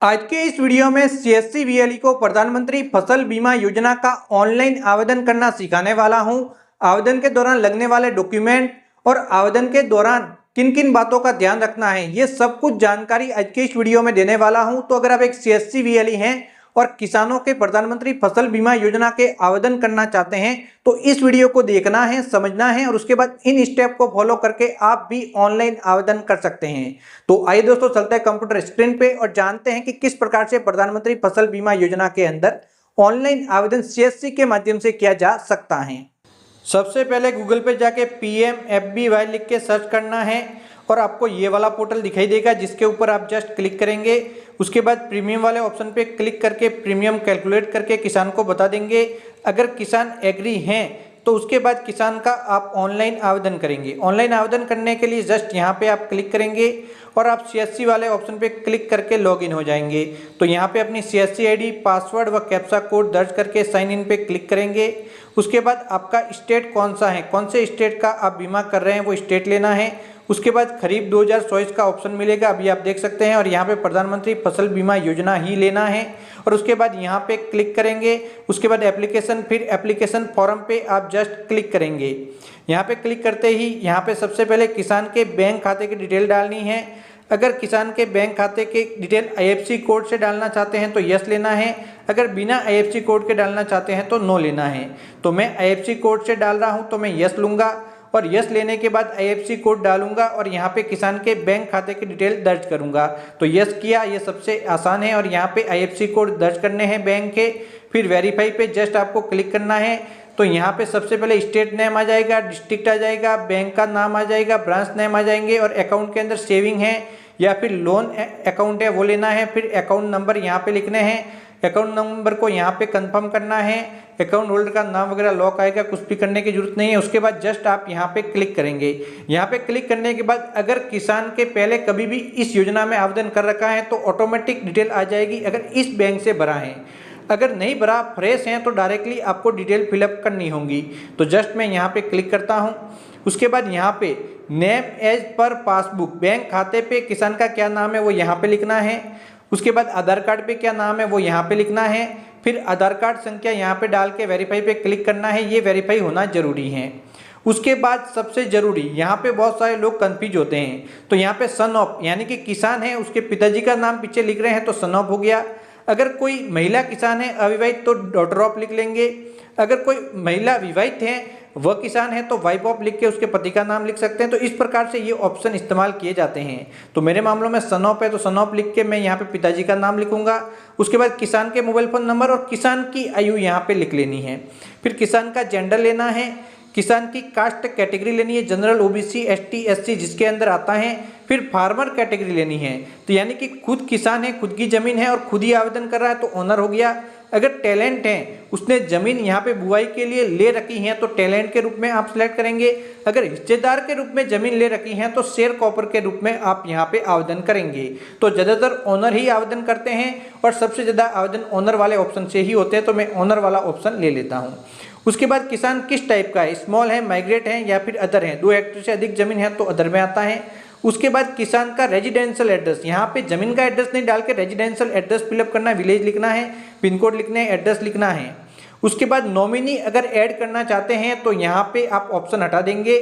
आज के इस वीडियो में सीएससी वीएलई को प्रधानमंत्री फसल बीमा योजना का ऑनलाइन आवेदन करना सिखाने वाला हूं। आवेदन के दौरान लगने वाले डॉक्यूमेंट और आवेदन के दौरान किन किन बातों का ध्यान रखना है, ये सब कुछ जानकारी आज के इस वीडियो में देने वाला हूं। तो अगर आप एक सीएससी वीएलई हैं और किसानों के प्रधानमंत्री फसल बीमा योजना के आवेदन करना चाहते हैं तो इस वीडियो को देखना है, समझना है और उसके बाद इन स्टेप को फॉलो करके आप भी ऑनलाइन आवेदन कर सकते हैं। तो आइए दोस्तों, चलते हैं कंप्यूटर स्क्रीन पे और जानते हैं कि किस प्रकार से प्रधानमंत्री फसल बीमा योजना के अंदर ऑनलाइन आवेदन सीएससी के माध्यम से किया जा सकता है। सबसे पहले गूगल पे जाके PMFBY लिख के सर्च करना है और आपको ये वाला पोर्टल दिखाई देगा जिसके ऊपर आप जस्ट क्लिक करेंगे। उसके बाद प्रीमियम वाले ऑप्शन पे क्लिक करके प्रीमियम कैलकुलेट करके किसान को बता देंगे। अगर किसान एग्री हैं तो उसके बाद किसान का आप ऑनलाइन आवेदन करेंगे। ऑनलाइन आवेदन करने के लिए जस्ट यहाँ पे आप क्लिक करेंगे और आप सीएससी वाले ऑप्शन पे क्लिक करके लॉगिन हो जाएंगे। तो यहाँ पे अपनी सीएससी आईडी, पासवर्ड व कैप्चा कोड दर्ज करके साइन इन पे क्लिक करेंगे। उसके बाद आपका स्टेट कौन सा है, कौन से स्टेट का आप बीमा कर रहे हैं वो स्टेट लेना है। उसके बाद खरीफ 2024 का ऑप्शन मिलेगा, अभी आप देख सकते हैं, और यहाँ पे प्रधानमंत्री फसल बीमा योजना ही लेना है। और उसके बाद यहाँ पे क्लिक करेंगे। उसके बाद एप्लीकेशन, फिर एप्लीकेशन फॉर्म पे आप जस्ट क्लिक करेंगे। यहाँ पे क्लिक करते ही यहाँ पे सबसे पहले किसान के बैंक खाते की डिटेल डालनी है। अगर किसान के बैंक खाते के डिटेल IFSC कोड से डालना चाहते हैं तो यस लेना है। अगर बिना IFSC कोड के डालना चाहते हैं तो नो लेना है। तो मैं IFSC कोड से डाल रहा हूं तो मैं यस लूँगा और यस लेने के बाद IFSC कोड डालूंगा और यहाँ पे किसान के बैंक खाते की डिटेल दर्ज करूँगा। तो यस किया, ये सबसे आसान है। और यहाँ पे IFSC कोड दर्ज करने हैं बैंक के। फिर वेरीफाई पे जस्ट आपको क्लिक करना है। तो यहाँ पे सबसे पहले स्टेट नेम आ जाएगा, डिस्ट्रिक्ट आ जाएगा, बैंक का नाम आ जाएगा, ब्रांच नेम आ जाएंगे और अकाउंट के अंदर सेविंग है या फिर लोन अकाउंट है वो लेना है। फिर अकाउंट नंबर यहाँ पे लिखने हैं। अकाउंट नंबर को यहाँ पे कंफर्म करना है। अकाउंट होल्डर का नाम वगैरह लॉक आएगा, कुछ भी करने की जरूरत नहीं है। उसके बाद जस्ट आप यहाँ पे क्लिक करेंगे। यहाँ पे क्लिक करने के बाद अगर किसान के पहले कभी भी इस योजना में आवेदन कर रखा है तो ऑटोमेटिक डिटेल आ जाएगी अगर इस बैंक से भरा है। अगर नहीं भरा, फ्रेश हैं, तो डायरेक्टली आपको डिटेल फिलअप करनी होगी। तो जस्ट मैं यहाँ पे क्लिक करता हूँ। उसके बाद यहाँ पे name as per passbook, bank खाते पे किसान का क्या नाम है वो यहाँ पे लिखना है। उसके बाद आधार कार्ड पे क्या नाम है वो यहाँ पे लिखना है। फिर आधार कार्ड संख्या यहाँ पे डाल के वेरीफाई पे क्लिक करना है, ये वेरीफाई होना जरूरी है। उसके बाद सबसे जरूरी, यहाँ पे बहुत सारे लोग कंफ्यूज होते हैं, तो यहाँ पे सन ऑफ यानी कि किसान है उसके पिताजी का नाम पीछे लिख रहे हैं तो सन ऑफ हो गया। अगर कोई महिला किसान है अविवाहित तो डॉटर ऑफ लिख लेंगे। अगर कोई महिला विवाहित है वह किसान है तो वाइफ ऑफ लिख के उसके पति का नाम लिख सकते हैं। तो इस प्रकार से ये ऑप्शन इस्तेमाल किए जाते हैं। तो मेरे मामलों में सन ऑफ है तो सन ऑफ लिख के मैं यहाँ पे पिताजी का नाम लिखूंगा। उसके बाद किसान के मोबाइल फोन नंबर और किसान की आयु यहाँ पे लिख लेनी है। फिर किसान का जेंडर लेना है। किसान की कास्ट कैटेगरी लेनी है, जनरल, OBC, ST, SC जिसके अंदर आता है। फिर फार्मर कैटेगरी लेनी है, तो यानी कि खुद किसान है, खुद की जमीन है और खुद ही आवेदन कर रहा है तो ओनर हो गया। अगर टैलेंट है, उसने जमीन यहाँ पे बुआई के लिए ले रखी है तो टैलेंट के रूप में आप सिलेक्ट करेंगे। अगर हिस्सेदार के रूप में जमीन ले रखी है तो शेयर कॉपर के रूप में आप यहाँ पे आवेदन करेंगे। तो ज़्यादातर ओनर ही आवेदन करते हैं और सबसे ज़्यादा आवेदन ओनर वाले ऑप्शन से ही होते हैं, तो मैं ओनर वाला ऑप्शन ले लेता हूँ। उसके बाद किसान किस टाइप का है, स्मॉल है, माइग्रेट है या फिर अदर है, 2 हेक्टेयर से अधिक जमीन है तो अदर में आता है। उसके बाद किसान का रेजिडेंशियल एड्रेस, यहाँ पे जमीन का एड्रेस नहीं डाल के रेजिडेंशियल एड्रेस फिलअप करना है, विलेज लिखना है, पिन कोड लिखने हैं, एड्रेस लिखना है। उसके बाद नॉमिनी अगर ऐड करना चाहते हैं तो यहाँ पे आप ऑप्शन हटा देंगे।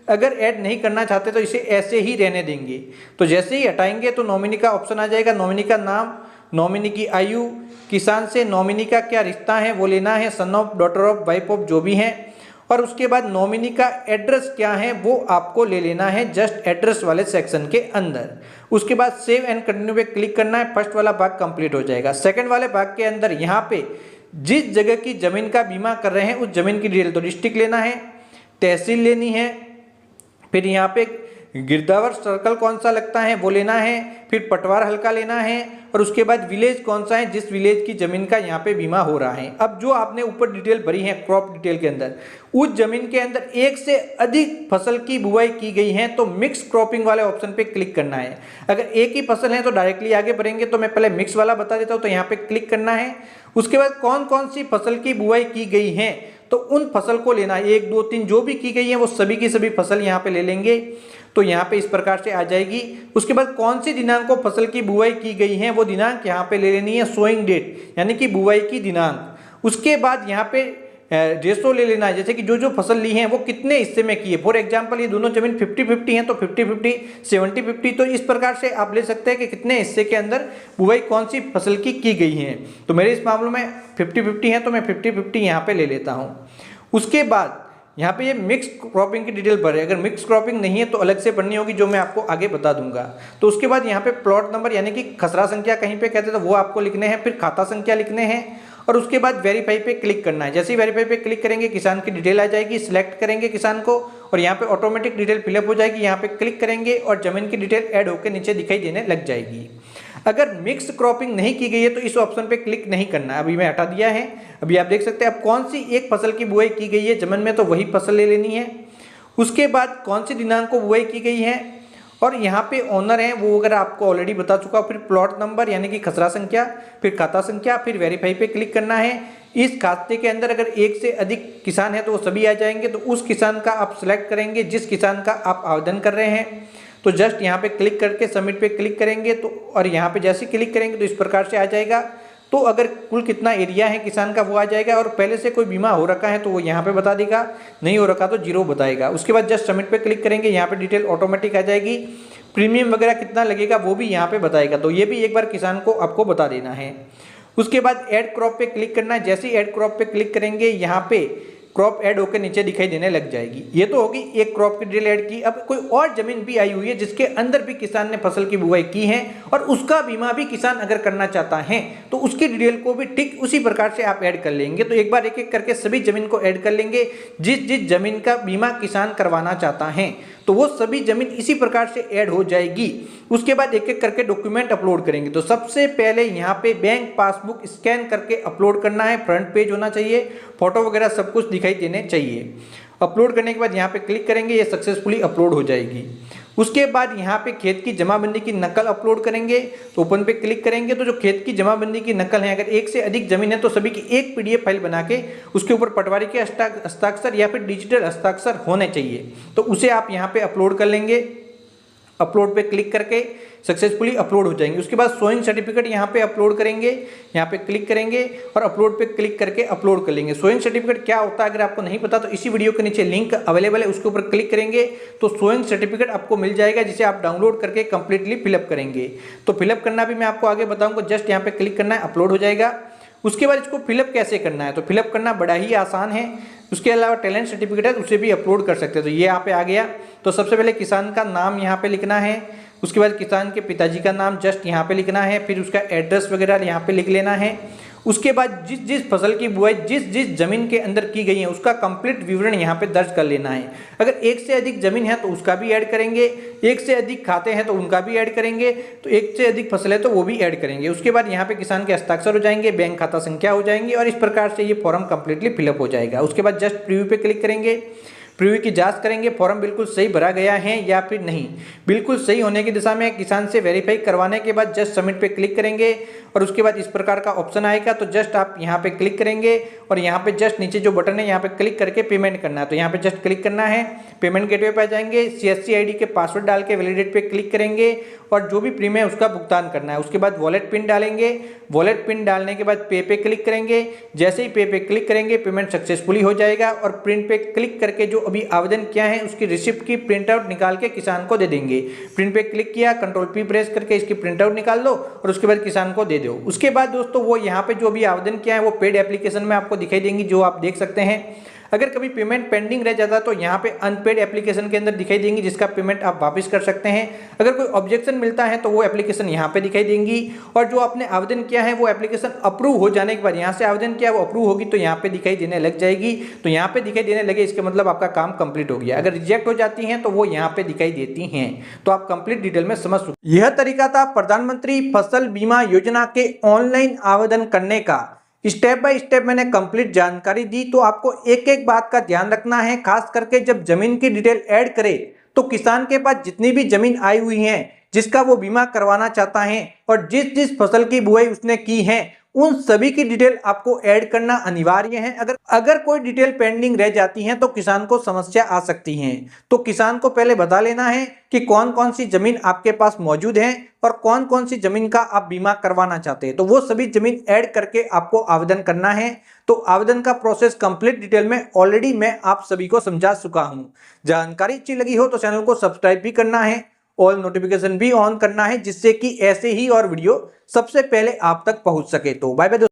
अगर ऐड नहीं करना चाहते तो इसे ऐसे ही रहने देंगे। तो जैसे ही हटाएंगे तो नॉमिनी का ऑप्शन आ जाएगा। नॉमिनी का नाम, नॉमिनी की आयु, किसान से नॉमिनी का क्या रिश्ता है वो लेना है, son of, daughter of, wife of जो भी है। और उसके बाद नॉमिनी का एड्रेस क्या है वो आपको ले लेना है जस्ट एड्रेस वाले सेक्शन के अंदर। उसके बाद सेव एंड कंटिन्यू पे क्लिक करना है। फर्स्ट वाला भाग कंप्लीट हो जाएगा। सेकंड वाले भाग के अंदर यहाँ पे जिस जगह की जमीन का बीमा कर रहे हैं उस जमीन की डिटेल, तो डिस्ट्रिक्ट लेना है, तहसील लेनी है, फिर यहाँ पे गिरदावर सर्कल कौन सा लगता है वो लेना है, फिर पटवार हल्का लेना है और उसके बाद विलेज कौन सा है जिस विलेज की जमीन का यहाँ पे बीमा हो रहा है। अब जो आपने ऊपर डिटेल भरी है क्रॉप डिटेल के अंदर, उस जमीन के अंदर एक से अधिक फसल की बुआई की गई है तो मिक्स क्रॉपिंग वाले ऑप्शन पे क्लिक करना है। अगर एक ही फसल है तो डायरेक्टली आगे बढ़ेंगे, तो मैं पहले मिक्स वाला बता देता हूँ। तो यहाँ पे क्लिक करना है। उसके बाद कौन कौन सी फसल की बुआई की गई है तो उन फसल को लेना, 1 2 3 जो भी की गई है वो सभी की सभी फसल यहाँ पे ले लेंगे। तो यहाँ पे इस प्रकार से आ जाएगी। उसके बाद कौन सी दिनांक को फसल की बुआई की गई है वो दिनांक यहाँ पे ले लेनी है, सोइंग डेट यानी कि बुआई की दिनांक। उसके बाद यहाँ पे रेशो ले लेना है, जैसे कि जो जो फसल ली है वो कितने हिस्से में की है। फॉर एग्जांपल ये दोनों जमीन 50-50 है तो 50-50, 70-50, तो इस प्रकार से आप ले सकते हैं कि कितने हिस्से के अंदर बुआई कौन सी फसल की गई है। तो मेरे इस मामले में 50-50 है तो मैं 50-50 यहाँ पे ले लेता हूँ। उसके बाद यहाँ पे ये मिक्स क्रॉपिंग की डिटेल भरे, अगर मिक्स क्रॉपिंग नहीं है तो अलग से भरनी होगी, जो मैं आपको आगे बता दूंगा। तो उसके बाद यहाँ पे प्लॉट नंबर यानी कि खसरा संख्या कहीं पे कहते थे वो आपको लिखने हैं, फिर खाता संख्या लिखने हैं, और उसके बाद वेरीफाई पे क्लिक करना है। जैसे ही वेरीफाई पे क्लिक करेंगे किसान की डिटेल आ जाएगी, सिलेक्ट करेंगे किसान को और यहाँ पे ऑटोमेटिक डिटेल फिलअप हो जाएगी। यहाँ पे क्लिक करेंगे और जमीन की डिटेल ऐड होकर नीचे दिखाई देने लग जाएगी। अगर मिक्स क्रॉपिंग नहीं की गई है तो इस ऑप्शन पे क्लिक नहीं करना, अभी मैं हटा दिया है। अभी आप देख सकते हैं अब कौन सी एक फसल की बुआई की गई है जमीन में, तो वही फसल ले लेनी है। उसके बाद कौन सी दिनांक को बुआई की गई है और यहाँ पे ओनर है वो अगर आपको ऑलरेडी बता चुका, फिर प्लॉट नंबर यानी कि खसरा संख्या, फिर खाता संख्या, फिर वेरीफाई पे क्लिक करना है। इस खाते के अंदर अगर एक से अधिक किसान है तो वो सभी आ जाएंगे, तो उस किसान का आप सिलेक्ट करेंगे जिस किसान का आप आवेदन कर रहे हैं। तो जस्ट यहाँ पे क्लिक करके सबमिट पे क्लिक करेंगे तो, और यहाँ पे जैसे क्लिक करेंगे तो इस प्रकार से आ जाएगा। तो अगर कुल कितना एरिया है किसान का वो आ जाएगा, और पहले से कोई बीमा हो रखा है तो वो यहाँ पे बता देगा, नहीं हो रखा तो 0 बताएगा। उसके बाद जस्ट सबमिट पे क्लिक करेंगे, यहाँ पे डिटेल ऑटोमेटिक आ जाएगी, प्रीमियम वगैरह कितना लगेगा वो भी यहाँ पे बताएगा। तो ये भी एक बार किसान को आपको बता देना है। उसके बाद ऐड क्रॉप पे क्लिक करना है। जैसे ही ऐड क्रॉप पे क्लिक करेंगे यहाँ पे क्रॉप ऐड होकर नीचे दिखाई देने लग जाएगी। ये तो होगी एक क्रॉप की डिटेल ऐड की। अब कोई और जमीन भी आई हुई है जिसके अंदर भी किसान ने फसल की बुआई की है और उसका बीमा भी किसान अगर करना चाहता है तो उसकी डिटेल को भी ठीक उसी प्रकार से आप ऐड कर लेंगे। तो एक बार एक एक करके सभी जमीन को ऐड कर लेंगे। जिस जिस जमीन का बीमा किसान करवाना चाहता है तो वो सभी जमीन इसी प्रकार से ऐड हो जाएगी। उसके बाद एक एक करके डॉक्यूमेंट अपलोड करेंगे। तो सबसे पहले यहाँ पे बैंक पासबुक स्कैन करके अपलोड करना है, फ्रंट पेज होना चाहिए, फोटो वगैरह सब कुछ दिखाई देने चाहिए। अपलोड करने के बाद यहाँ पे क्लिक करेंगे, ये सक्सेसफुली अपलोड हो जाएगी। उसके बाद यहाँ पे खेत की जमाबंदी की नकल अपलोड करेंगे। तो ओपन पे क्लिक करेंगे तो जो खेत की जमाबंदी की नकल है, अगर एक से अधिक जमीन है तो सभी की एक PDF फाइल बना के उसके ऊपर पटवारी के हस्ताक्षर या फिर डिजिटल हस्ताक्षर होने चाहिए, तो उसे आप यहाँ पे अपलोड कर लेंगे। अपलोड पे क्लिक करके सक्सेसफुली अपलोड हो जाएंगे। उसके बाद सोइंग सर्टिफिकेट यहाँ पे अपलोड करेंगे, यहाँ पे क्लिक करेंगे और अपलोड पे क्लिक करके अपलोड कर लेंगे। सोइंग सर्टिफिकेट क्या होता है अगर आपको नहीं पता तो इसी वीडियो के नीचे लिंक अवेलेबल है, उसके ऊपर क्लिक करेंगे तो सोइंग सर्टिफिकेट आपको मिल जाएगा, जिसे आप डाउनलोड करके कंप्लीटली फिलअप करेंगे। तो फिलअप करना भी मैं आपको आगे बताऊँगा। जस्ट यहाँ पे क्लिक करना है, अपलोड हो जाएगा। उसके बाद इसको फिलअप कैसे करना है, तो फिलअप करना बड़ा ही आसान है। उसके अलावा टैलेंट सर्टिफिकेट है उसे भी अपलोड कर सकते हैं। तो ये यहाँ पे आ गया। तो सबसे पहले किसान का नाम यहाँ पे लिखना है। उसके बाद किसान के पिताजी का नाम जस्ट यहाँ पे लिखना है, फिर उसका एड्रेस वगैरह यहाँ पे लिख लेना है। उसके बाद जिस जिस फसल की बुआई जिस जिस जमीन के अंदर की गई है उसका कंप्लीट विवरण यहाँ पे दर्ज कर लेना है। अगर एक से अधिक जमीन है तो उसका भी ऐड करेंगे, एक से अधिक खाते हैं तो उनका भी ऐड करेंगे, तो एक से अधिक फसल है तो वो भी ऐड करेंगे। उसके बाद यहाँ पे किसान के हस्ताक्षर हो जाएंगे, बैंक खाता संख्या हो जाएंगी और इस प्रकार से ये फॉर्म कंप्लीटली फिलअप हो जाएगा। उसके बाद जस्ट प्रीव्यू पे क्लिक करेंगे, प्रीव्यू की जांच करेंगे फॉर्म बिल्कुल सही भरा गया है या फिर नहीं। बिल्कुल सही होने की दिशा में किसान से वेरीफाई करवाने के बाद जस्ट सबमिट पे क्लिक करेंगे और उसके बाद इस प्रकार का ऑप्शन आएगा। तो जस्ट आप यहाँ पे क्लिक करेंगे और यहाँ पे जस्ट नीचे जो बटन है यहाँ पे क्लिक करके पेमेंट करना है। तो यहाँ पे जस्ट क्लिक करना है, पेमेंट गेटवे पे आ जाएंगे, CSC ID के पासवर्ड डाल के वैलिडेट पे क्लिक करेंगे और जो भी प्रीमियम है उसका भुगतान करना है। उसके बाद वॉलेट पिन डालेंगे, वॉलेट पिन डालने के बाद पे पे क्लिक करेंगे। जैसे ही पे पे क्लिक करेंगे पेमेंट सक्सेसफुली हो जाएगा और प्रिंट पे क्लिक करके जो अभी आवेदन किया है उसकी रिसिप्ट की प्रिंट आउट निकाल के किसान को दे देंगे। प्रिंट पे क्लिक किया, कंट्रोल P प्रेस करके इसकी प्रिंट आउट निकाल लो और उसके बाद किसान को दे दो। उसके बाद दोस्तों वो यहाँ पे जो भी आवेदन किया है वो पेड एप्लीकेशन में आपको दिखाई देंगी, जो आप देख सकते हैं। अगर कभी पेमेंट पेंडिंग रह जाता है तो यहाँ पे अनपेड एप्लीकेशन के अंदर दिखाई देंगी, जिसका पेमेंट आप वापस कर सकते हैं। अगर कोई ऑब्जेक्शन मिलता है तो वो एप्लीकेशन यहाँ पे दिखाई देंगी और जो आपने आवेदन किया है वो एप्लीकेशन अप्रूव हो जाने के बाद यहाँ से आवेदन किया वो अप्रूव होगी तो यहाँ पे दिखाई देने लग जाएगी। तो यहाँ पे दिखाई देने लगे इसका मतलब आपका काम कंप्लीट हो गया। अगर रिजेक्ट हो जाती हैं तो वो यहाँ पे दिखाई देती हैं। तो आप कंप्लीट डिटेल में समझ सकते। यह तरीका था प्रधानमंत्री फसल बीमा योजना के ऑनलाइन आवेदन करने का। स्टेप बाय स्टेप मैंने कंप्लीट जानकारी दी। तो आपको एक एक बात का ध्यान रखना है, खास करके जब जमीन की डिटेल ऐड करे तो किसान के पास जितनी भी जमीन आई हुई है जिसका वो बीमा करवाना चाहता है और जिस जिस फसल की बुआई उसने की है उन सभी की डिटेल आपको ऐड करना अनिवार्य है। अगर कोई डिटेल पेंडिंग रह जाती है तो किसान को समस्या आ सकती है। तो किसान को पहले बता लेना है कि कौन कौन सी जमीन आपके पास मौजूद है और कौन कौन सी जमीन का आप बीमा करवाना चाहते हैं। तो वो सभी जमीन ऐड करके आपको आवेदन करना है। तो आवेदन का प्रोसेस कंप्लीट डिटेल में ऑलरेडी मैं आप सभी को समझा चुका हूं। जानकारी अच्छी लगी हो तो चैनल को सब्सक्राइब भी करना है, ऑल नोटिफिकेशन भी ऑन करना है, जिससे कि ऐसे ही और वीडियो सबसे पहले आप तक पहुंच सके। तो बाय बाय।